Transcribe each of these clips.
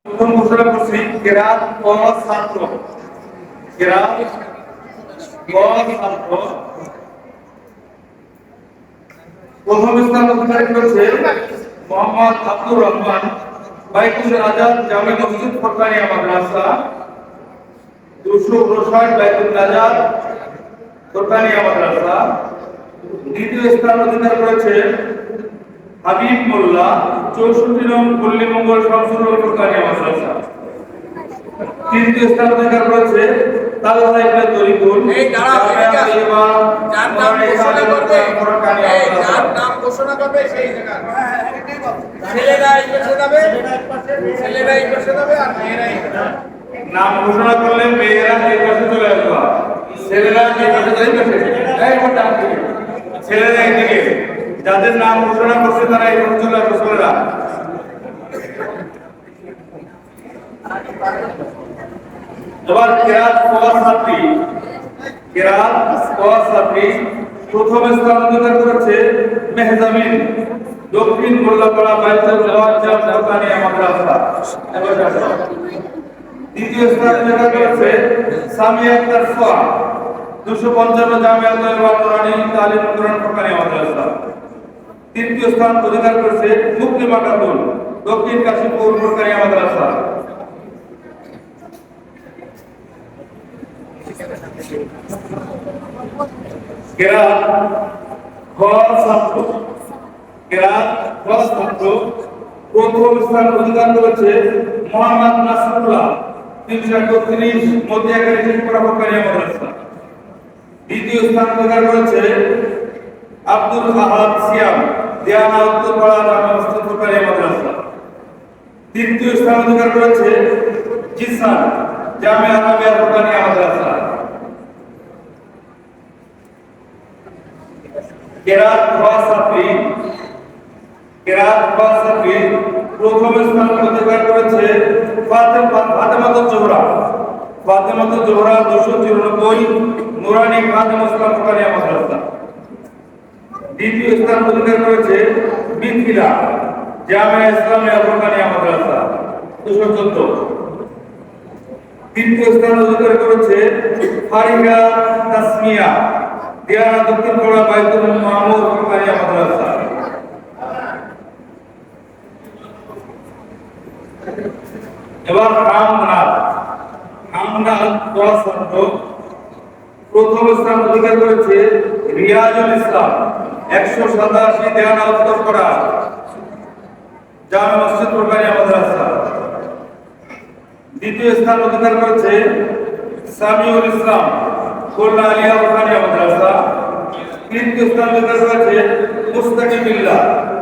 প্রথম ঘোষণা করছি কেরাত ক ছাত্র কেরাত ক ছাত্র প্রথম স্থান অধিকার করেছে মোহাম্মদ আব্দুর রহমান বাইতুল আজাদ জামে মসজিদ ফরকানিয়া মাদ্রাসা 259 বাইতুল আজাদ ফরকানিয়া মাদ্রাসা। দ্বিতীয় স্থান অধিকার করেছে হাবিব মোল্লা 64 নং পল্লীমঙ্গল শামসুল ফরকানিয়া মাদ্রাসা। তৃতীয় স্থান অধিকার করেছে তালহা ইবনে তরিকুল জামিয়া তৈয়বা যার নাম ঘোষণা করবে সেই জায়গা ছেলেরা এই পাশে যাবে আর মেয়েরা এই পাশে। নাম ঘোষণা করলে মেয়েরা এই পাশে চলে আসবে, ছেলেরা এই পাশে ছেলেরা এদিকে। যাদের নাম ঘোষণা করছে তারা এই পাশে চলে আসবে ছেলেরা। এবার কেরাত ক ছাত্রী প্রথম স্থান অধিকার করেছে মেহজামিন দক্ষিণ মোল্লাপাড়া বাইতুল মুআজ্জম ফরকানিয়া মাদ্রাসা। দ্বিতীয় স্থান অধিকার করেছে সামিয়া আক্তার সোয়া 255 জামিয়া তৈয়বা নুরানী তালিম কুরআন ফরকানিয়া মাদ্রাসা। তৃতীয় স্থান অধিকার করেছে মুকরিমা খাতুন দক্ষিণ কাশীপুর ফরকানিয়া মাদ্রাসা। কেরাত খ ছাত্র প্রথম স্থান অধিকার করেছে মোহাম্মদ নাসরুল্লাহ 331 মতিয়াখালী শেখপুরা ফরকানিয়া মাদ্রাসা। দ্বিতীয় স্থান অধিকার করেছে আব্দুল আহাদ সিয়াম দিয়ানা উত্তরপাড়া জামে মসজিদ ফরকানিয়া মাদ্রাসা। তৃতীয় স্থান অধিকার করেছে জিসান জামিয়া আরবিয়া ফরকানিয়া মাদ্রাসা। কেরাত খ ছাত্রী প্রথম স্থান অধিকার করেছে ফাতেমাতুজ জোহরা 294 নুরানী খাদিম ইসলাম ফরকানিয়া মাদ্রাসা। দ্বিতীয় স্থান অধিকার করেছে বিথিলা জামিয়া ইসলামিয়া ফরকানিয়া মাদ্রাসা 214। তৃতীয় স্থান অধিকার করেছে ফারিহা তাসমিয়া দিয়ানা দক্ষিণ পাড়া বাইতুল মামুর ফরকানিয়া মাদ্রাসা। এবার হামনাদ ক ছাত্র প্রথম স্থান অধিকার করেছে রিয়াজুল ইসলাম 187 দিয়ানা উত্তরপাড়া জামে মসজিদ ফরকানিয়া মাদ্রাসা। দ্বিতীয় স্থান অধিকার করেছে সামিউল ইসলাম খুলনা আলিয়া ফরকানিয়া মাদ্রাসা। তৃতীয় স্থান অধিকার করেছে মুস্তাকিবিল্লাহ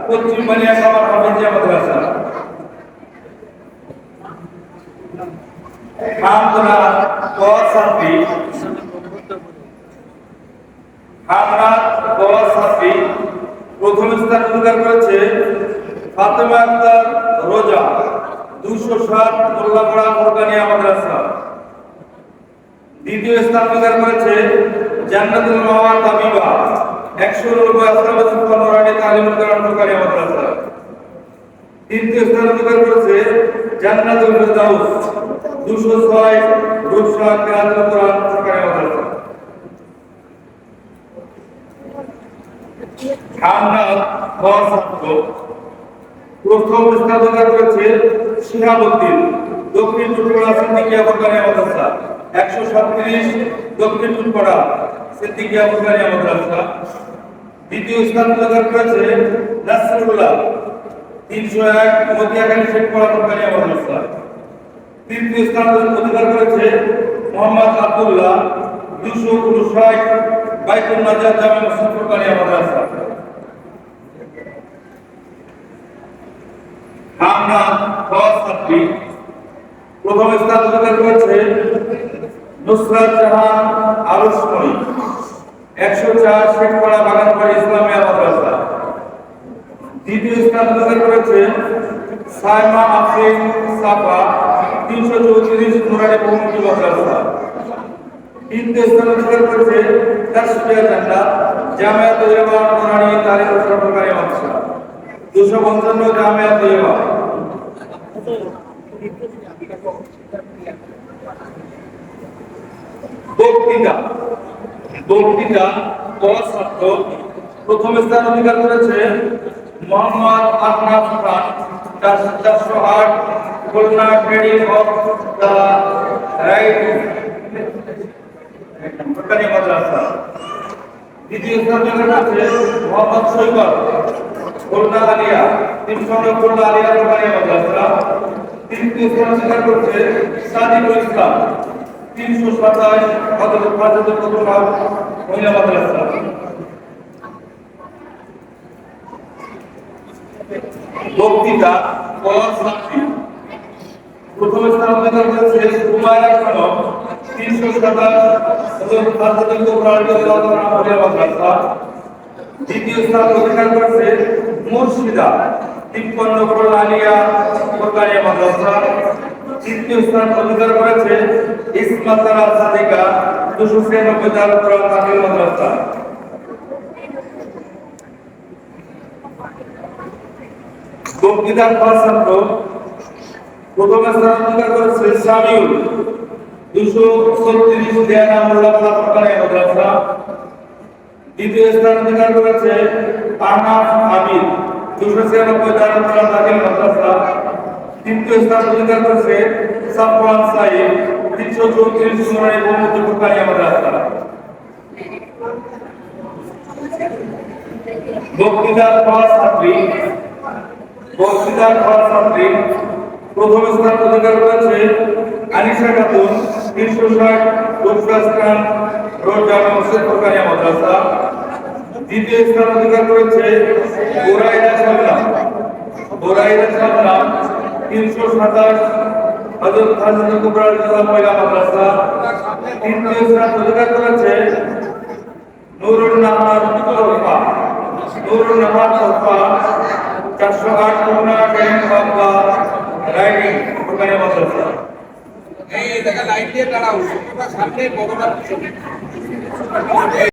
পশ্চিম বানিয়াখামার হাফিজিয়া মাদ্রাসা। হামনাদ ক ছাত্রী প্রথম স্থান অধিকার করেছে ফাতেমা আক্তার রোজা 207 মোল্লাপাড়া ফরকানিয়া মাদ্রাসা। দ্বিতীয় স্থান অধিকার করেছে জান্নাতুল মাওয়া তাবিবা 190 আসলামে সুফা নুরানী তালিম কুরআন ফরকানিয়া মাদ্রাসা। তৃতীয় স্থান অধিকার করেছে জান্নাতুল ফেরদাউস 206 রূপসা কিরাতুল কুরআন ফরকানিয়া মাদ্রাসা। হামনাদ খ ছাত্র প্রথম স্থান অধিকার করেছে শিহাবুদ্দিন দক্ষিণ টুটপাড়া সিদ্দিকিয়া ফরকানিয়া মাদ্রাসা 137 দক্ষিণ টুটপাড়া সিদ্দিকিয়া ফরকানিয়া মাদ্রাসা। দ্বিতীয় স্থান অধিকার করেছে নাসরুল্লাহ 301 মতিয়াখালী শেখপুরা ফরকানিয়া মাদ্রাসা। তৃতীয় স্থান অধিকার করেছে মোহাম্মদ আব্দুল্লাহ 259 বাইতুল নাজাত জামে মসজিদ ফরকানিয়া মাদ্রাসা। হামনাদ খ ছাত্রী প্রথম স্থান অধিকার করেছে নুসরাত জাহান আরশমণি 104 শেখপাড়া বাগানবাড়ি ইসলামিয়া মাদ্রাসা। দ্বিতীয় স্থান অধিকার করেছে সাইমা আফরিন সাফা 334 নুরানী বহুমুখী মাদ্রাসা। তৃতীয় স্থান অধিকার করেছে তাসবিয়া জান্নাত জামিয়া তৈয়বা নুরানী তালিম কুরআন ফরকানিয়া মাদ্রাসা 255 জামিয়া তৈয়বা। বক্তৃতা ক ছাত্র প্রথম স্থান অধিকার করেছে মোহাম্মদ আহনাফ খান 408 খুলনা ট্রেডিং অফ দা রাইট সরকারি মাদ্রাসা। দ্বিতীয় স্থান অধিকার করেছে মোহাম্মদ সৈকত খুলনা আলিয়া 309 খুলনা আলিয়া সরকারি মাদ্রাসা। তৃতীয় স্থান অধিকার করেছে সাদিকুল ইসলাম 327 হযরত ফাজিলুল কুরআন মহিলা মাদ্রাসা। বক্তৃতা ক ছাত্রী প্রথম স্থান অধিকার করেছে সুমাইয়া খানম 327 হযরত ফাজিলুল কুরআন মহিলা মাদ্রাসা। দ্বিতীয় স্থান অধিকার করেছে মুর্শিদা 53 খুলনা আলিয়া সরকারি মাদ্রাসা। তৃতীয় স্থান অধিকার করেছে ইসমাতারা সাদিকা 296 দারুল তাকিল মাদ্রাসা। বক্তৃতা ক ছাত্র প্রথম স্থান অধিকার করেছে সামিউল 236 দেয়ানা মোল্লা সরকারি মাদ্রাসা। দ্বিতীয় স্থান অধিকার করেছে আহনাফ আবিদ 296 দারুল তাকিল মাদ্রাসা। তৃতীয় স্থান অধিকার করেছে সাফওয়ান সাইদ 334 সোনালী বহুমুখী সরকারি মাদ্রাসা। বক্তৃতা ক ছাত্রী প্রথম স্থান অধিকার করেছে আনিশা খাতুন 360 গুলশান রোড জামে মসজিদ সরকারি মাদ্রাসা। দ্বিতীয় স্থান অধিকার করেছে বোরাইদা শাবনাম 327 হযরত ফাজিলুল কুরআন মহিলা মাদ্রাসা। তৃতীয় স্থান অধিকার করেছে নুরুন নাহার তরফা 408 Khulna training of the riding সরকারি মাদ্রাসা। এই জায়গা লাইন দিয়ে দাঁড়াও, সামনে বড়